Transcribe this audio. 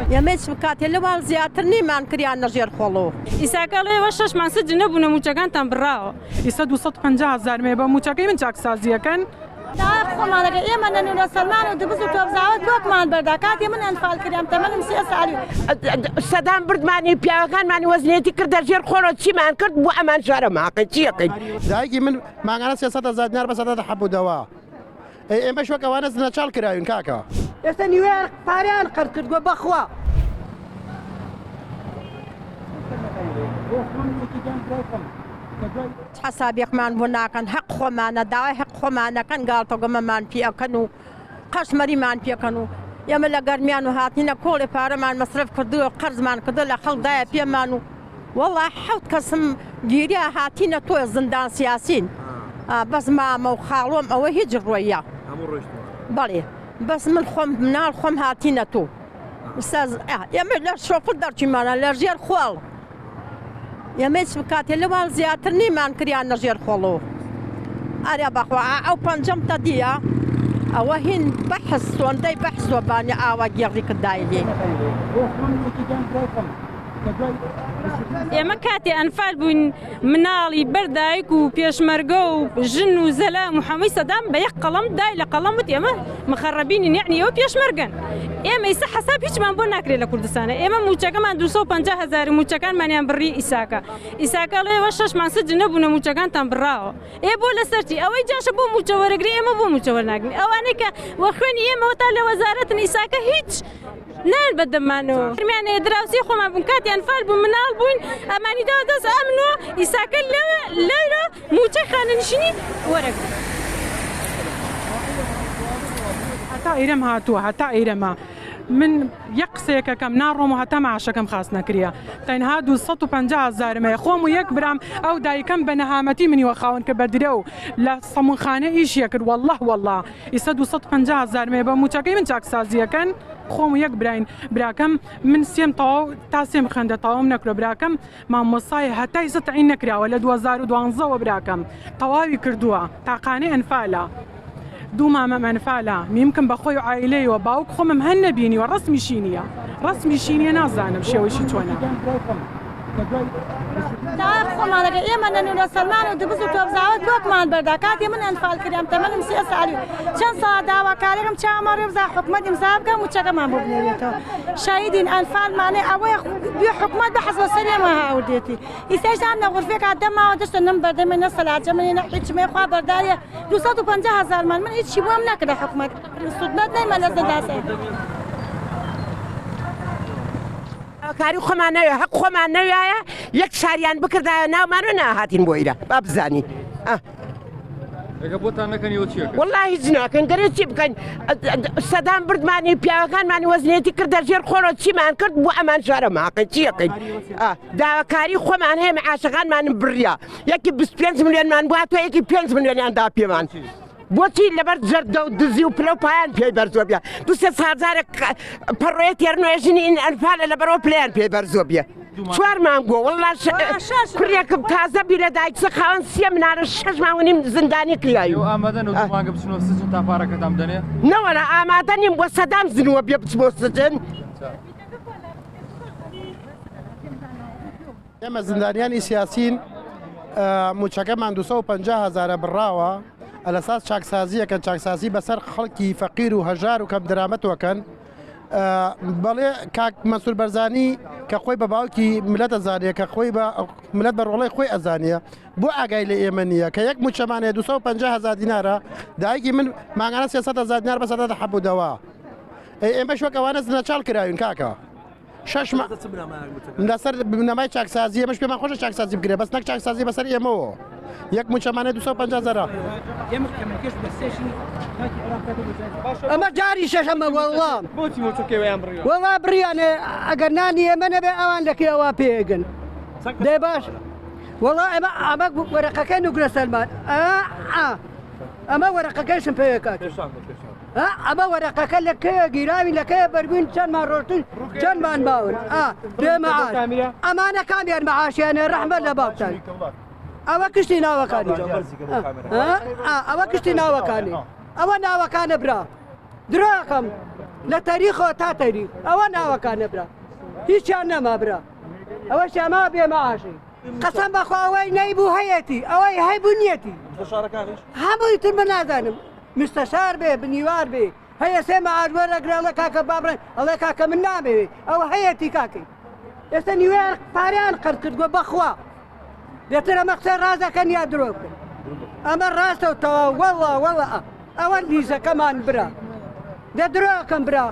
يمش مكاتل وال زياترني ما نكريان نجير خلو إساكالي وشش ما سجن بنا موجكان تنبراو يسد 150,000 ما موجكي من جاك سازيا كان داخل ما لقى يمن إنه سلمان ودبز وتوزعات بوك ما البرداكات يمن أنفال كريم تمن مسياسة عليه سدام برد ماني بياغان ماني وزنيتي كرد جير خلو شي ما نكرد بو أمان شارع ما قنشي دايقي من ما أنا سياسة زادنار بس هذا حبوا دواء إيه مش وقت وانا نشال كرايون كاكا يستني وين فاريان قرد جو بخوا حسابيق مان بناكن حق خمانة داوي حق خمانة كان قال تقوم مان في أكنو قشمري مان في أكنو يوم اللي قرميان وهاتينا كل فارمان مصرف كردو قرض مان كردو لخلق دايا في مانو والله حوت قسم جيريا هاتينا تو زندان سياسيين بس ما موخالوم أو هجر وياه بلي بس من الخم هاتينا تو استاذ يوم لا شوف الدرجي مانا لا رجال خوال يا ميت بكاتي لوال زياترني ما نكريان نجير خلو أريا بخوا أو بنجم تديا أو هين بحث وندي بحث وباني أو جيرك الدايلي يا مكاتي أنفال بين منالي بردايك وبيشمرقو وجن وزلاء محمد صدام بيق قلم دايلة قلمت يا مخربين يعني يو بيشمرقن يا ما يصح حساب هيك ما نبون ناكل لكردستان يا ما موجكا ما ندوسو 50,000 موجكان ما نبري إساكا لا وشش ما سجن نبونا موجكان تنبراو يا بولا سرتي أو يجاش بو موجور قري ما بو موجور ناقني أو أنا وأخواني يا ما وطالع وزارة إساكا هيك نال بدم مانو يعني دراوسي خو ما بنكاتي أنفال بمنال بوين أماني داودس أمنو إساكا لا موجة خان نشني ورق حتى إيرم هاتوا حتى إيرم من يقسيك كم نارهم وحتى مع شكم خاص نكريا تين هادو 150,000 ما يخوم ويكبرم أو داي كم بنهامتي من يخاون كبدريو لا صمون خانة إيش يكر والله يسدوا 150,000 ما بموجكي من جاك سازيا كان خوم يكبرين براكم من سيم طاو تاسيم خندة طاو نكرو براكم ما مصاي حتى يستعين نكريا ولا 2012 براكم طواوي كردوا تاقاني أنفالا دوما ما منفعله يمكن بخوي عائلي وباوك خو مهنا بيني ورسمي شينيا نازانم شوي شي تونا داخل ما لقى يمن إنه سلمان ودبز وتوزعات بوك ما البرداكات يمن أنفال كريم تمن مسياسة عليه شن صادا وكالهم شامر يبزع حكمة مسابقة وشكا ما ببنيته شاهدين أنفال معني أوي بحكمة بحسب السرية ما هاوديتي يسايش عنا غرفة قدام ما ودشت النمبر ده من الصلاة من نحكي ما يخوا بردارية 250,000 من إيش شيء بوم نكده حكمة الصدمة دايما لازم داسة كاري خمانة حق خمانة يا يك شاريان بكرة نا ما رنا هاتين بويرة بابزاني والله زنا كان قريت كان صدام برد ماني بياغان ماني وزنيتي كرد جير خلو شي ما نكرد بو أمان شارع ما قنشي دا كاري خمانة معاشقان ما نبريا يكي بس 5 مليون ما نبغاتو يكي 5 مليون عندها بيمان بوتي لبرد زردو دزيو بلو بيان في برزوبيا دوسس هزارك برويت يرنو يجني إن أنفال لبرو بلان في برزوبيا شوار مانغو والله كرياك تازة بلا دايك سخان سيا من على الشاش ما ونيم زنداني كليايو آمدن و دوما قبل شنو سجن تفارق دام دنيا نولا آمدن يم وصدام زنوا بيبسمو سجن يما زندانيان سياسيين متشكم عن 250,000 براوة على أساس شاكسازية كان شاكسازي بسر خلقي فقير وهجار وكم درامت وكان بله كاك مسؤول برزاني كخوي بباوكي ملت الزانية كخوي ملت برولي خوي الزانية بو عقايل يمنية كيك مجتمعنا 250,000 دينار دايقي من معنا سياسة زاد دينار بس هذا حبوا دواء إيه مش وقت وانا نشال كرايون كاكا شش ما نصر بنماي شاكسازية مش بما خوش شاكسازي بكرة بس نك شاكسازي بسر يمو يك مجتمعنا 250,000 أما جاري شاشم والله والله بريانة أجرناني من أبي أوان لك يا وابيجن ده باش والله أما ورقة نقول سلمان أما ورقة كيش مفيكات أما ورقة كلك جيراني لك بربين كان ما روتين كان ما نباون ده معاش أما أنا كامير معاش يعني رحمة لبابتان أما كشتي ناوكاني أما كشتي ناوكاني أما ناوكان برا دراکەم لە تاریخەوە تا تاریخ ئەوە ناوەکانە برا هیچیان نەما برا ئەوە شەما بێمەعاشی قەسەم بەخوا ئەوەی نەیبوو هەیەتی ئەوەی هەیبوو نیەتی هەمووی تر بە نازانم مستەشار بێ بنیوار بێ هەیە سێ مەعاش وەرەگرە ئەڵێ کاکە بابڕێن ئەڵێ کاکە من نامەوێ ئەوە هەیەتی کاکەی ئێستا نیوێر پاریان قەرز کردووە بەخوا دێتر ئەمە قسە ڕازەکەن یا درۆ بکەن ئەمە ڕاستە و تەواو وەڵا وەڵا ئەوە لیزەکەمان برا دە درۆکەم برا